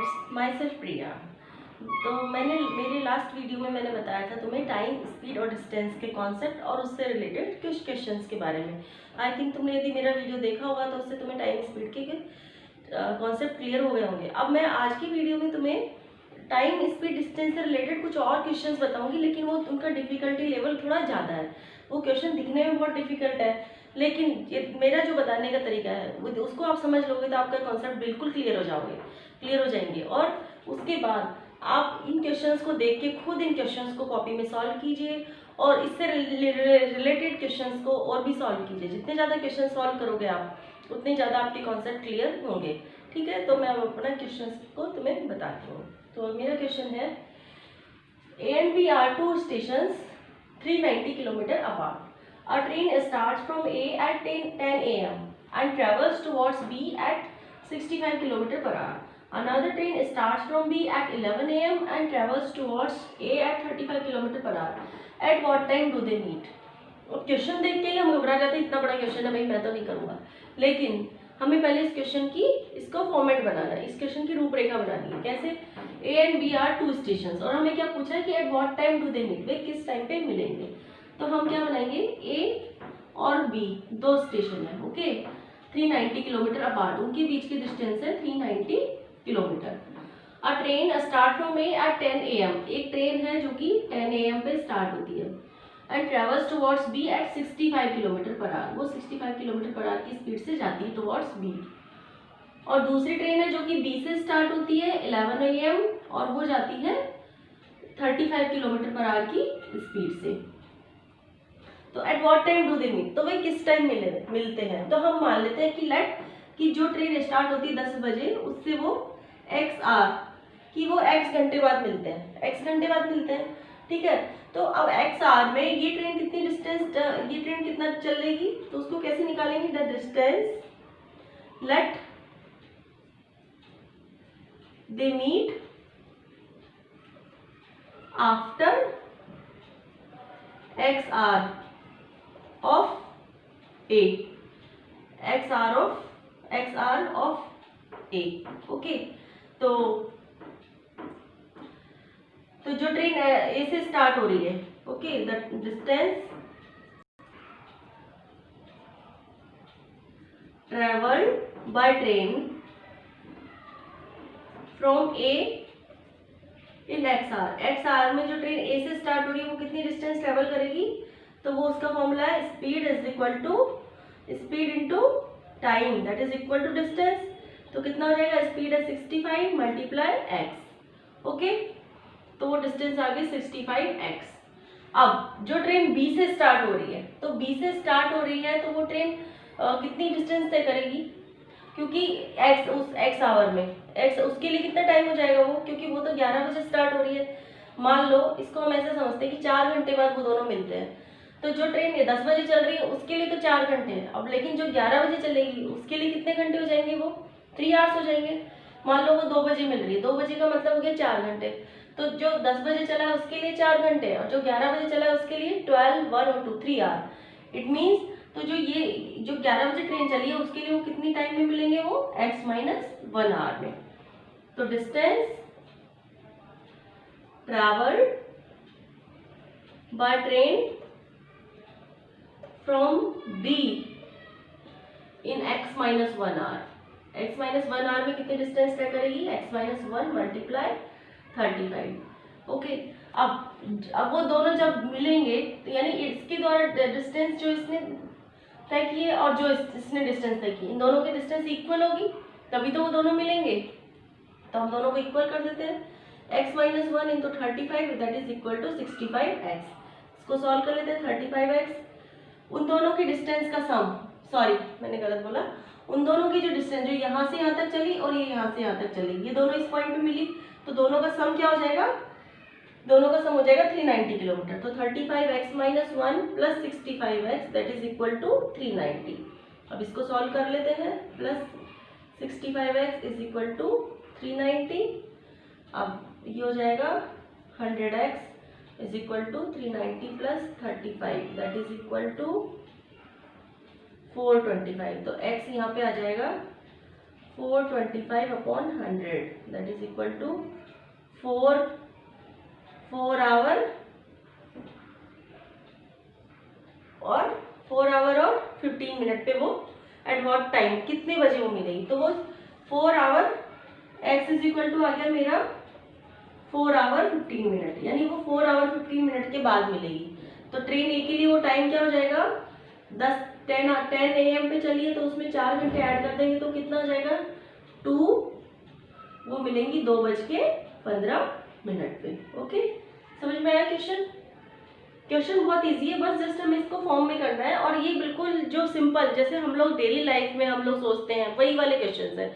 Friends, my self प्रिया। तो मेरे last video में मैंने बताया था तुम्हें टाइम, स्पीड और डिस्टेंस के कॉन्सेप्ट और उससे रिलेटेड कुछ क्वेश्चंस के बारे में। आई थिंक तुमने यदि मेरा वीडियो देखा होगा तो उससे तुम्हें टाइम, स्पीड के कॉन्सेप्ट क्लियर हो गए होंगे। अब मैं आज की वीडियो में तुम्हें टाइम, स्पीड, डिस्टेंस से रिलेटेड कुछ और क्वेश्चंस बताऊंगी, लेकिन वो उनका डिफिकल्टी लेवल थोड़ा ज़्यादा है। वो क्वेश्चन दिखने में बहुत डिफिकल्ट है, लेकिन ये मेरा जो बताने का तरीका है उसको आप समझ लोगे तो आपका कॉन्सेप्ट बिल्कुल क्लियर हो जाएंगे। और उसके बाद आप इन क्वेश्चंस को देख के खुद इन क्वेश्चंस को कॉपी में सॉल्व कीजिए और इससे रिलेटेड क्वेश्चंस को और भी सॉल्व कीजिए। जितने ज़्यादा क्वेश्चन सॉल्व करोगे आप उतने ज़्यादा आपके कॉन्सेप्ट क्लियर होंगे। ठीक है, तो मैं अब अपना क्वेश्चन को तुम्हें बताती हूँ। तो मेरा क्वेश्चन है, A and B are two stations 390 kilometer apart. A train starts from A at 10 a.m. and travels towards B at 65 km per hour. Another train starts from B at 11 a.m. and travels towards A at 35 km per hour. At what time do they meet? Question देख के ही हम घबरा जाते हैं, इतना बड़ा question है भाई, मैं तो नहीं करूँगा। लेकिन हमें पहले इस क्वेश्चन की इसका फॉर्मेट बनाना है, इस क्वेश्चन की रूपरेखा बनानी है। कैसे? A and B are two station और हमें क्या पूछा है कि at what time do they meet, वे किस टाइम पे मिलेंगे। तो हम क्या बनाएंगे, ए और बी दो स्टेशन है, ओके, 390 किलोमीटर अपार्ट, उनके बीच की डिस्टेंस है 390 kilometre. A train start from A at 10 AM, एक ट्रेन है जो कि 10 AM पे स्टार्ट होती है, and travels towards B at 65 kilometre per hour, वो 65 किलोमीटर पर आवर की स्पीड से जाती है टुवर्ड्स बी। और दूसरी ट्रेन है जो कि बी से स्टार्ट होती है 11 AM और वो जाती है 35 किलोमीटर पर आवर की स्पीड से। तो at what time do they meet, तो वे किस टाइम मिलते हैं। तो हम मान लेते हैं कि जो ट्रेन स्टार्ट होती है 10 बजे, उससे वो एक्स आर कि वो एक्स घंटे बाद मिलते हैं, एक्स घंटे बाद मिलते हैं। ठीक है, तो अब एक्स आर में ये ट्रेन कितनी डिस्टेंस, ये ट्रेन कितना चलेगी, तो उसको कैसे निकालेंगे, the distance let they meet after x hour of A, x hour of A. Okay, तो जो ट्रेन ए से स्टार्ट हो रही है, okay, the distance travelled by train from A in x hour में जो ट्रेन ए से start हो रही है वो कितनी डिस्टेंस ट्रेवल करेगी, तो वो उसका फॉर्मूला है speed is equal to speed into time, that is equal to distance. तो कितना हो जाएगा, स्पीड है 65 मल्टीप्लाई एक्स, ओके, तो वो डिस्टेंस आ गई 65x। अब जो ट्रेन बी से स्टार्ट हो रही है, तो बी से स्टार्ट हो रही है तो वो ट्रेन कितनी डिस्टेंस तय करेगी, क्योंकि एक्स उस एक्स आवर में एक्स उसके लिए कितना टाइम हो जाएगा वो, क्योंकि वो तो 11 बजे स्टार्ट हो रही है। मान लो इसको हम ऐसे समझते हैं कि 4 घंटे बाद वो दोनों मिलते हैं। तो जो ट्रेन 10 बजे चल रही है उसके लिए तो 4 घंटे है, अब लेकिन जो 11 बजे चलेगी उसके लिए कितने घंटे हो जाएंगे, वो 3 आवर्स हो जाएंगे। मान लो वो 2 बजे मिल रही है, 2 बजे का मतलब हो गया 4 घंटे। तो जो 10 बजे चला है उसके लिए 4 घंटे और जो 11 बजे चला है उसके लिए 12, 1 और 2, 3 आवर। इट मीन्स तो जो 11 बजे ट्रेन चली है उसके लिए वो कितनी टाइम में मिलेंगे, वो x - 1 आवर में। तो distance travelled by train from B in x - 1 hour, x - 1 hour में कितनी डिस्टेंस तय करेगी, x - 1 मल्टीप्लाई 35। ओके, अब वो दोनों जब मिलेंगे तो यानी इसके द्वारा डिस्टेंस जो इसने तय की है और जो इसने डिस्टेंस तय की, इन दोनों की डिस्टेंस इक्वल होगी, तभी तो वो दोनों मिलेंगे। तो हम दोनों को इक्वल कर देते हैं, x - 1 into 35 that is equal to 65x। इसको सॉल्व कर लेते हैं, 35x उन दोनों की डिस्टेंस का सम, सॉरी मैंने गलत बोला, उन दोनों की जो डिस्टेंस जो यहाँ से यहाँ तक चली और ये यहाँ से यहाँ तक चली, ये दोनों इस पॉइंट पे मिली, तो दोनों का सम क्या हो जाएगा, दोनों का सम हो जाएगा 390 किलोमीटर। तो 35x - 1 plus 65x that is equal to 390। अब इसको सॉल्व कर लेते हैं, plus 65x is equal to 390। अब ये हो जाएगा 100x is equal to 390 plus 35 that is equal to 425। तो x यहाँ पे आ जाएगा 425/100 that is equal to 4 hour और 15 मिनट पे वो एट व्हाट टाइम, कितने बजे वो मिलेगी। तो वो 4 hour, X is equal to आ गया मेरा 4 आवर 15 मिनट, यानी वो 4 आवर 15 मिनट के बाद मिलेगी। तो ट्रेन ए के लिए वो टाइम क्या हो जाएगा, 10 AM पे चलिए तो उसमें 4 घंटे ऐड कर देंगे तो कितना हो जाएगा 2, वो मिलेंगी 2:15 पे। ओके, समझ में आया क्वेश्चन। क्वेश्चन बहुत इजी है, बस जस्ट हमें इसको फॉर्म में करना है। और ये बिल्कुल जो सिंपल, जैसे हम लोग डेली लाइफ में हम लोग सोचते हैं, वही वाले क्वेश्चन है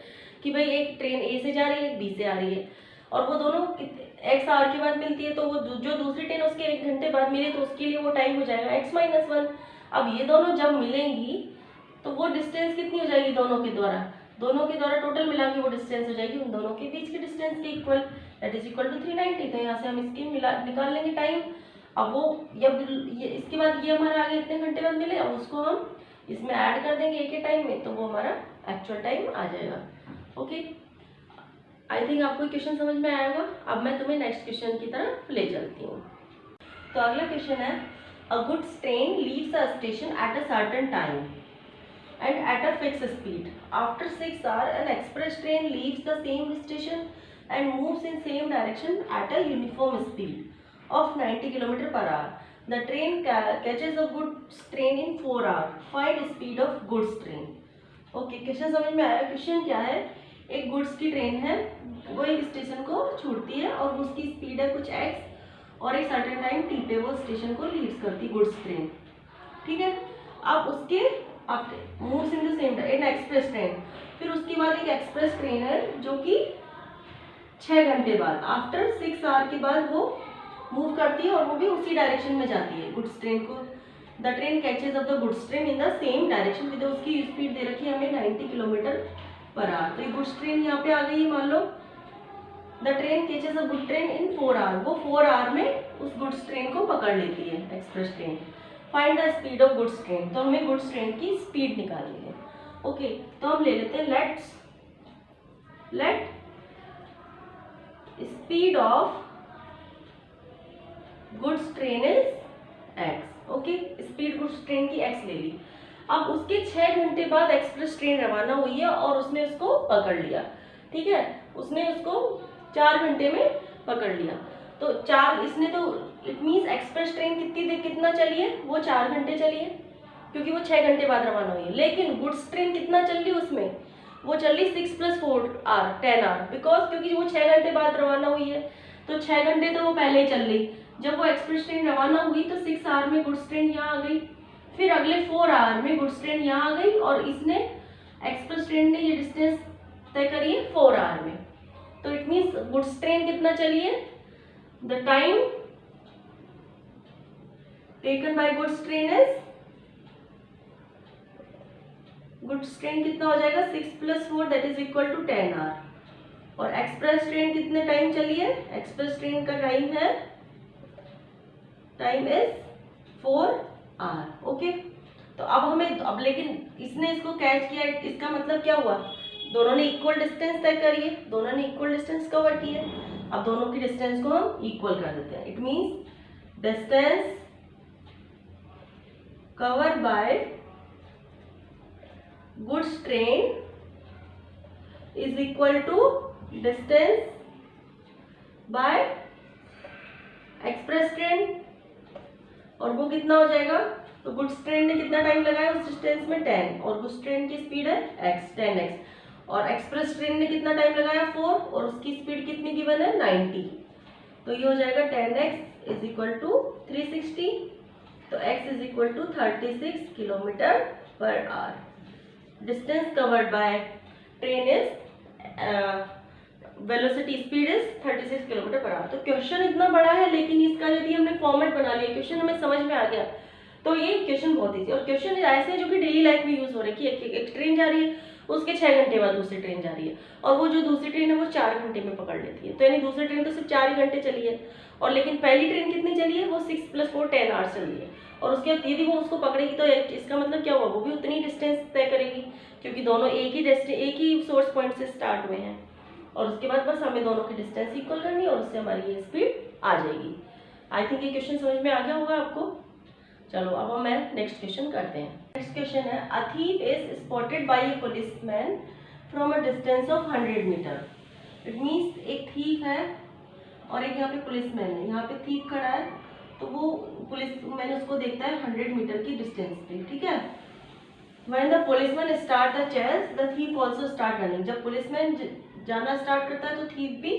कि भाई एक ट्रेन ए से जा रही है, बी से आ रही है, और वो दोनों x आवर के बाद मिलती है, तो वो जो दूसरी ट्रेन उसके 1 घंटे बाद मिले तो उसके लिए वो टाइम हो जाएगा x-1। अब ये दोनों जब मिलेंगी तो वो डिस्टेंस कितनी हो जाएगी, दोनों के द्वारा टोटल मिला के वो डिस्टेंस हो जाएगी उन दोनों के बीच के डिस्टेंस के equal, that is equal to 390। तो यहाँ से हम इसकी निकाल लेंगे टाइम। अब वो ये इसके बाद ये हमारा आगे इतने घंटे बाद मिले, अब उसको हम इसमें ऐड कर देंगे एक के टाइम में, तो वो हमारा एक्चुअल टाइम आ जाएगा। ओके, आई थिंक आपको क्वेश्चन समझ में आया होगा। अब मैं तुम्हें नेक्स्ट क्वेश्चन की तरफ ले चलती हूँ। तो अगला क्वेश्चन है, अ goods train leaves a station at a certain time and at a fix speed. After 6 hours an express train leaves the same station and moves in same direction at a uniform speed of 90 km/h. The train catches a goods train in 4 hours. Find speed of goods train. Okay, question समझ में आया। Question क्या है, एक goods की train है, वो एक स्टेशन को छूटती है और उसकी स्पीड है कुछ x और एक सर्टेन टाइम t पे वो स्टेशन को लीव्स करती है गुड्स ट्रेन। ठीक है, अब उसके moves in the same Inn Express train, फिर उसके बाद एक एक्सप्रेस ट्रेन है जो कि 6 घंटे बाद, आफ्टर 6 hours के बाद वो मूव करती है और वो भी उसी डायरेक्शन में जाती है गुड्स ट्रेन को। The train catches of the goods train in the same direction with, उसकी स्पीड दे रखी है हमें 90 km/h। तो ये गुड्स ट्रेन यहाँ पे आ गई, मान लो the train catches a good train in 4 hours, वो 4 hours में उस गुड्स ट्रेन को पकड़ लेती है express train. Find the speed of goods train, तो हमें गुड्स ट्रेन की स्पीड निकालनी है। ओके, तो हम ले लेते हैं let speed of goods train is x। Okay, speed goods train की x ले ली। अब उसके 6 घंटे बाद एक्सप्रेस ट्रेन रवाना हुई है और उसने उसको पकड़ लिया। ठीक है, उसने उसको 4 घंटे में पकड़ लिया। तो 4 इसने तो इट मीन्स एक्सप्रेस ट्रेन कितना चली है, वो 4 घंटे चली है क्योंकि वो 6 घंटे बाद रवाना हुई है। लेकिन गुड्स ट्रेन कितना चल रही है उसमें, वो चल रही 6 + 4 hours 10 hours, बिकॉज क्योंकि वो 6 घंटे बाद रवाना हुई है तो 6 घंटे तो वो पहले ही चल रही। जब वो एक्सप्रेस ट्रेन रवाना हुई तो 6 hours में गुड्स ट्रेन यहाँ आ गई, फिर अगले 4 hours में गुड्स ट्रेन यहाँ आ गई और इसने एक्सप्रेस ट्रेन ने ये डिस्टेंस तय करी है 4 hours में। तो इट मीन्स गुड्स ट्रेन कितना चली है, the time taken by goods train is, goods train कितना हो जाएगा 6 + 4 that is equal to 10 hours। और एक्सप्रेस ट्रेन कितने टाइम चली है, एक्सप्रेस ट्रेन का टाइम इज 4 hours। ओके, तो अब हमें लेकिन इसने इसको कैच किया, इसका मतलब क्या हुआ, दोनों ने इक्वल डिस्टेंस तय करी है, दोनों ने इक्वल डिस्टेंस कवर की है। अब दोनों की डिस्टेंस को हम इक्वल कर देते हैं। It means distance covered by goods train is equal to distance by express train, और वो कितना हो जाएगा, तो गुड्स ट्रेन ने कितना टाइम लगाया उस डिस्टेंस में 10, और गुड्स ट्रेन की स्पीड है x 10x, और एक्सप्रेस ट्रेन ने कितना टाइम लगाया 4, और उसकी स्पीड कितनी गिवन है 90। तो ये हो जाएगा 10x इज इक्वल टू 360, तो x is equal to 36 km/h। Distance covered by train is velocity speed is 36 km/h। तो क्वेश्चन इतना बड़ा है लेकिन इसका यदि हमने फॉर्मेट बना लिया, क्वेश्चन हमें समझ में आ गया, तो ये क्वेश्चन बहुत ईजी। और क्वेश्चन ऐसे हैं जो कि डेली लाइफ में यूज हो रहे हैं कि एक ट्रेन जा रही है उसके 6 घंटे बाद दूसरी ट्रेन जा रही है, और वो जो दूसरी ट्रेन है वो 4 घंटे में पकड़ लेती है। तो यानी दूसरी ट्रेन तो सिर्फ 4 ही घंटे चली है, और लेकिन पहली ट्रेन कितनी चली है, वो 6 + 4 10 आवर्स चली है। और उसके बाद यदि वो उसको पकड़ेगी तो इसका मतलब क्या हुआ, वो भी उतनी डिस्टेंस तय करेगी, क्योंकि दोनों एक ही सोर्स पॉइंट से स्टार्ट हुए हैं। और उसके बाद बस हमें दोनों की डिस्टेंस इक्वल करनी है, और उससे हमारी ये स्पीड आ जाएगी। आई थिंक ये क्वेश्चन समझ में आ गया होगा आपको। चलो अब हम नेक्स्ट क्वेश्चन करते हैं। नेक्स्ट क्वेश्चन है, a thief is spotted by a policeman from a distance of 100 metre. It means एक थीफ है और एक यहाँ पे पुलिसमैन है। यहाँ पे थीफ खड़ा है तो वो पुलिसमैन उसको देखता है 100 मीटर की डिस्टेंस पे, ठीक है। When the policeman start the chase, the thief also start running। जब पुलिसमैन जाना स्टार्ट करता है तो थीफ भी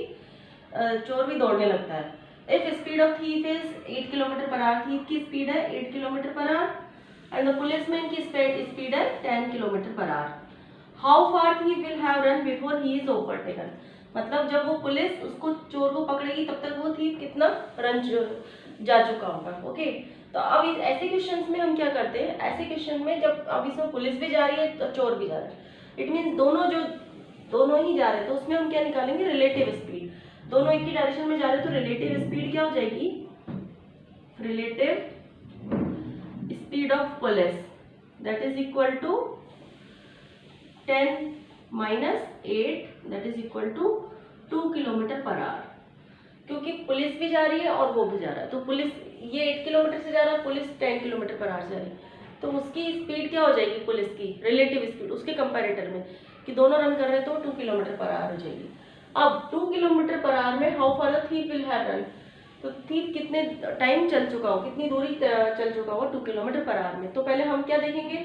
चोर भी दौड़ने लगता है। If speed of thief is 8 km/h, thief की स्पीड है 8 km/h and the policeman की स्पीड है 10 km/h। How far thief will have run before he is overtaken? मतलब जब वो पुलिस उसको चोर को पकड़ेगी तब तक वो थीफ कितना रन जा चुका होगा। ओके, तो अब इस ऐसे क्वेश्चंस में हम क्या करते हैं, ऐसे क्वेश्चन में जब अब इसमें पुलिस भी जा रही है तो चोर भी जा रहा है, इट मीन्स दोनों ही जा रहे हैं, तो उसमें हम क्या निकालेंगे, रिलेटिव स्पीड। दोनों एक ही डायरेक्शन में जा रहे हैं तो रिलेटिव स्पीड क्या हो जाएगी, relative speed of police that is equal to 10 - 8 that is equal to 2 km/h। क्योंकि पुलिस भी जा रही है और वो भी जा रहा है, तो पुलिस ये 8 किलोमीटर से जा रहा है, पुलिस 10 km/h से जा रही है, तो उसकी स्पीड क्या हो जाएगी, पुलिस की रिलेटिव स्पीड उसके कंपैरेटर में, कि दोनों रन कर रहे हैं तो 2 km/h हो जाएगी। अब 2 km/h में how far the thief will have run, तो थीफ कितने टाइम चल चुका हो, कितनी दूरी चल चुका हो 2 km/h में। तो पहले हम क्या देखेंगे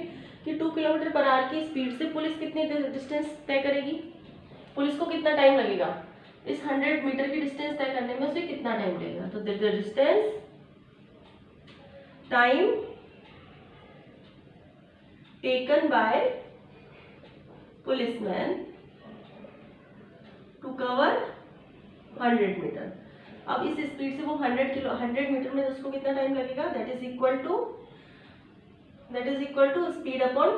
कि 2 km/h की स्पीड से पुलिस कितनी डिस्टेंस तय करेगी, पुलिस को कितना टाइम लगेगा इस 100 मीटर की डिस्टेंस तय करने में, उसे कितना टाइम लगेगा। तो the distance time taken by policeman to cover 100 metre. अब इस स्पीड से वो 100 मीटर में उसको कितना टाइम लगेगा, that is equal to speed upon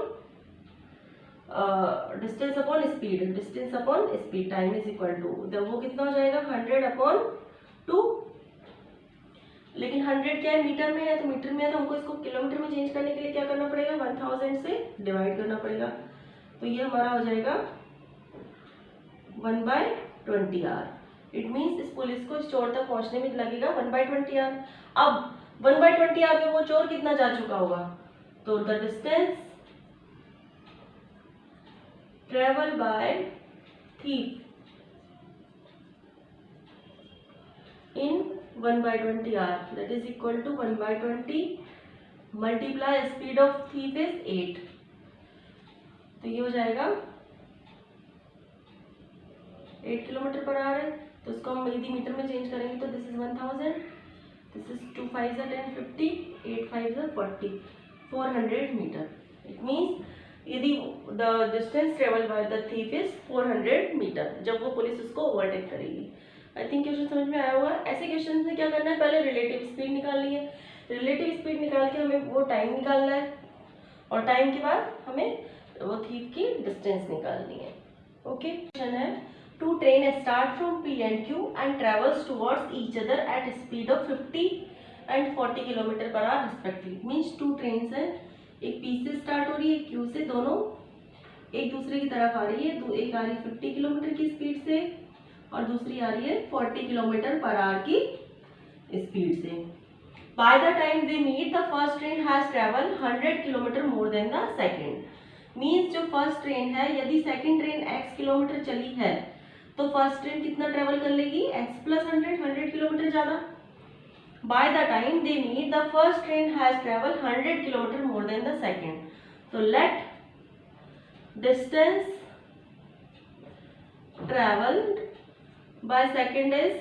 distance upon speed, time is equal to, वो कितना हो जाएगा 100/2। लेकिन 100 क्या है, मीटर में है, तो मीटर में है तो हमको इसको किलोमीटर में चेंज करने के लिए क्या करना पड़ेगा, 1000 से डिवाइड करना पड़ेगा। तो ये हमारा हो जाएगा 1/20 आवर। इट मीन्स इस पुलिस को इस चोर तक पहुंचने में लगेगा 1/20 आवर। अब 1/20 आवर में वो चोर कितना जा चुका होगा, तो the distance travel bye thief in 1/20 hour that is equal to 1/20 multiply speed of thief is 8। तो ये हो जाएगा 8 km/h है, तो इसको हम यदि मीटर में चेंज करेंगे तो this is 1000, this is 2 5 10 50, 8 5 40, 400 metre. It means यदि the distance travel by the thief is 400 metre, जब वो पुलिस उसको ओवरटेक करेगी। आई थिंक क्वेश्चन समझ में आया होगा। ऐसे क्वेश्चन में क्या करना है, पहले रिलेटिव स्पीड निकालनी है, रिलेटिव स्पीड निकाल के हमें वो टाइम निकालना है, और टाइम के बाद हमें वो थीफ की डिस्टेंस निकालनी है। ओके, क्वेश्चन है, two train start from P and Q and travels towards each other at speed of 50 and 40 km/h respectively। Means two trains हैं, एक P से स्टार्ट हो रही है, Q से, दोनों एक दूसरे की तरफ आ रही है। एक आ रही है 50 किलोमीटर की स्पीड से और दूसरी आ रही है 40 km/h की स्पीड से। By the time they meet the first train has travel 100 kilometre more than the second. Means जो फर्स्ट ट्रेन है, यदि सेकेंड ट्रेन x किलोमीटर चली है तो फर्स्ट ट्रेन कितना ट्रेवल कर लेगी, x + 100 किलोमीटर ज़्यादा। By the time they meet the first train has travel 100 kilometre more than the second. तो let distance travelled by second is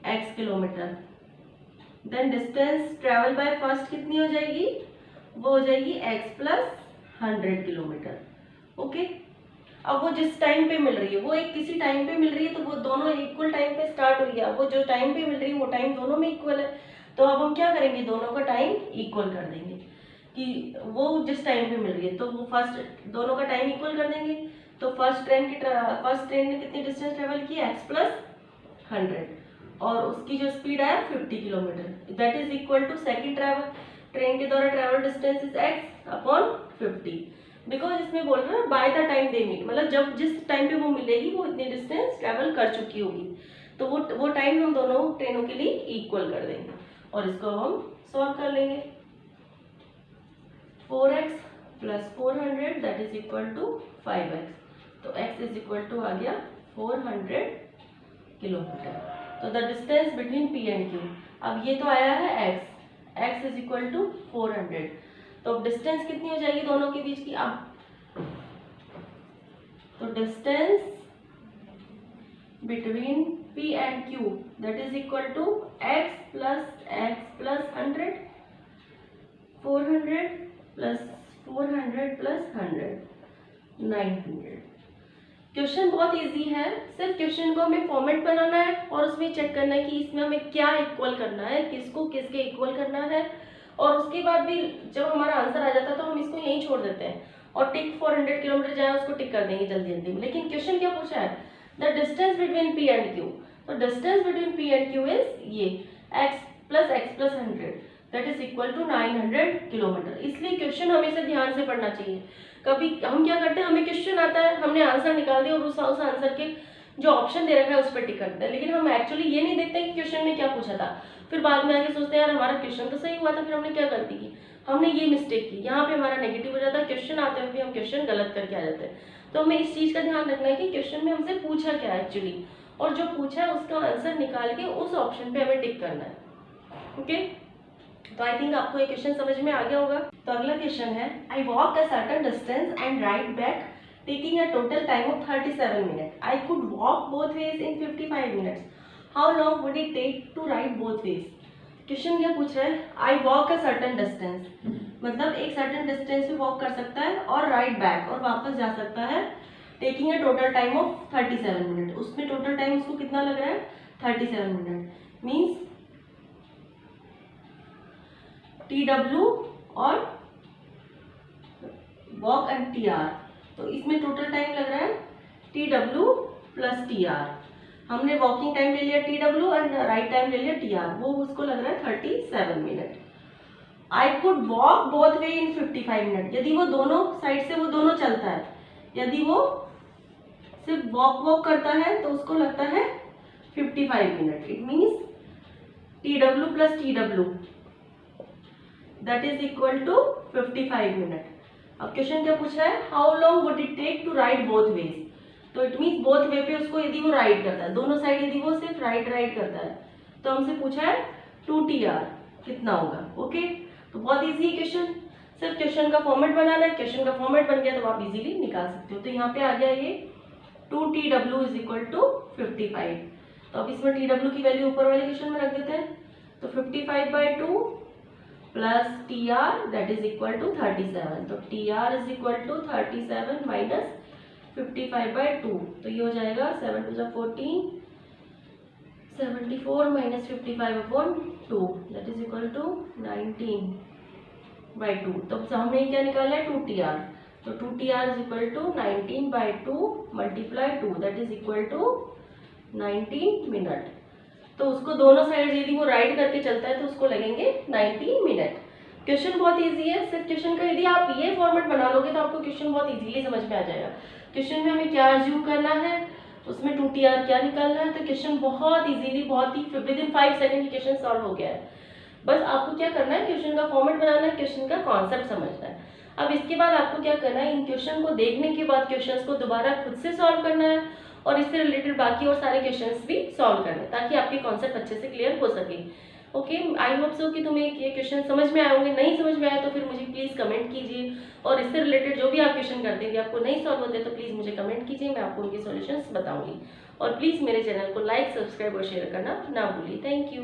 x kilometre, then distance travel by first कितनी हो जाएगी, वो हो जाएगी x + 100 किलोमीटर। ओके, अब वो जिस टाइम पे मिल रही है, वो एक किसी टाइम पे मिल रही है, तो वो दोनों इक्वल टाइम पे स्टार्ट हुई है। वो जो टाइम पे मिल रही है वो टाइम दोनों में इक्वल है, तो अब हम क्या करेंगे, दोनों का टाइम इक्वल कर देंगे। कि वो जिस टाइम पे मिल रही है, तो वो फर्स्ट दोनों का टाइम इक्वल कर देंगे। तो फर्स्ट ट्रेन ने कितनी डिस्टेंस ट्रेवल की, x प्लस 100, और उसकी जो स्पीड है 50 kilometre, that is equal to second train के द्वारा travel distance is x upon 50, because इसमें बोल रहा है by the time they meet, मतलब जब जिस टाइम पे वो मिलेगी वो इतनी डिस्टेंस ट्रेवल कर चुकी होगी, तो वो टाइम हम दोनों ट्रेनों के लिए इक्वल कर देंगे और इसको हम सॉल्व कर लेंगे। 4x plus 400 that is equal to 5x, तो x इज इक्वल टू आ गया 400 किलोमीटर। तो the distance between P and Q, अब ये तो आया है x इज इक्वल टू 400, तो अब डिस्टेंस कितनी हो जाएगी दोनों के बीच की, अब तो distance between P and Q that is equal to x plus 100, 400 plus 400 plus 100, 900। Question बहुत इजी है, सिर्फ क्वेश्चन को हमें फॉर्मेट बनाना है और उसमें चेक करना है कि इसमें हमें क्या इक्वल करना है, किसको किसके इक्वल करना है, और उसके बाद भी जब हमारा आंसर आ जाता है तो हम इसको यहीं छोड़ देते हैं और टिक 400 किलोमीटर जाए उसको टिक कर देंगे जल्दी जल्दी में। लेकिन क्वेश्चन क्या पूछा है, the distance between P and Q, तो distance between P and Q is ये x plus 100 that is equal to 900 kilometre. इसलिए क्वेश्चन हमेशा ध्यान से पढ़ना चाहिए। कभी हम क्या करते हैं, हमें क्वेश्चन आता है, हमने आंसर निकाल दिया और उस आंसर के जो ऑप्शन दे रखा है उस पर टिक करते हैं, लेकिन हम एक्चुअली ये नहीं देखते कि क्वेश्चन में क्या पूछा था। फिर बाद में आके सोचते हैं यार हमारा क्वेश्चन तो सही हुआ था, फिर हमने क्या गलती की, हमने ये मिस्टेक की, यहाँ पे हमारा नेगेटिव हो जाता है, क्वेश्चन आते हुए भी हम क्वेश्चन गलत करके आ जाते हैं। तो हमें इस चीज़ का ध्यान रखना है कि क्वेश्चन में हमसे पूछा क्या है एक्चुअली, और जो पूछा है उसका आंसर निकाल के उस ऑप्शन पे हमें टिक करना है। ओके, तो आई थिंक आपको ये क्वेश्चन समझ में आ गया होगा। तो अगला क्वेश्चन है, I walk a certain distance and ride back taking a total time of 37 minute, I could walk both ways in 55 minutes, how long would it take to ride both ways. Question क्या पूछ रहा है, I walk a certain distance, मतलब एक certain distance भी walk कर सकता है और राइट बैक और वापस जा सकता है, taking a total time of 37 minute, उसमें टोटल टाइम उसको कितना लग रहा है 37 मिनट, मीन्स TW और वॉक एंड TR, तो इसमें टोटल टाइम लग रहा है TW प्लस TR। हमने वॉकिंग टाइम ले लिया TW और राइट टाइम ले लिया TR, वो उसको लग रहा है 37 minute. I could walk both way in 55 minute, यदि वो दोनों साइड से वो दोनों चलता है, यदि वो सिर्फ वॉक करता है तो उसको लगता है 55 minute, it means TW plus TW that is equal to 55 minute. अब क्वेश्चन क्या पूछ रहा है, how long would it take to ride both ways, तो इट मीन्स बोथ वे पे उसको यदि वो राइट करता है, दोनों साइड यदि वो सिर्फ राइट करता है, तो हमसे पूछा है 2TR कितना होगा। ओके, तो बहुत इजी क्वेश्चन, सिर्फ क्वेश्चन का फॉर्मेट बनाना है, क्वेश्चन का फॉर्मेट बन गया तो आप इजीली निकाल सकते हो। तो यहाँ पे आ गया ये 2TW इज इक्वल टू 55, तो अब इसमें TW की वैल्यू ऊपर वाले क्वेश्चन में रख देते हैं, तो 55/2 plus TR that is equal to 37, तो TR इज इक्वल टू 37 माइनस 55/2, तो ये हो जाएगा 7 to 14, 74 minus 55/2 that is equal to 19/2। तो हमने क्या निकाला है 2TR, तो 2TR is equal to 19/2 multiply 2 that is equal to 19 minute. तो उसको दोनों साइड यदि वो राइट करके चलता है तो उसको लगेंगे 90 मिनट। क्वेश्चन बहुत इजी है, सिर्फ क्वेश्चन का यदि आप ये फॉर्मेट बना लोगे तो आपको क्वेश्चन बहुत इजीली समझ में आ जाएगा। क्वेश्चन में हमें क्या अज्यूम करना है, उसमें 2TR क्या निकालना है, तो क्वेश्चन बहुत इजीली, बहुत ही within 5 second question solve हो गया है। बस आपको क्या करना है, क्वेश्चन का फॉर्मेट बनाना है, क्वेश्चन का कॉन्सेप्ट समझना है। अब इसके बाद आपको क्या करना है, इन क्वेश्चन को देखने के बाद क्वेश्चंस को दोबारा खुद से सॉल्व करना है और इससे रिलेटेड बाकी और सारे क्वेश्चंस भी सॉल्व करना है ताकि आपके कॉन्सेप्ट अच्छे से क्लियर हो सके। ओके, आई होप सो कि तुम्हें ये क्वेश्चन समझ में आए होंगे। नहीं समझ में आए तो फिर मुझे प्लीज़ कमेंट कीजिए, और इससे रिलेटेड जो भी आप क्वेश्चन करते हैं आपको नहीं सॉल्व होते तो प्लीज़ मुझे कमेंट कीजिए, मैं आपको उनके सॉल्यूशंस बताऊंगी। और प्लीज़ मेरे चैनल को लाइक, सब्सक्राइब और शेयर करना ना भूलिए। Thank you.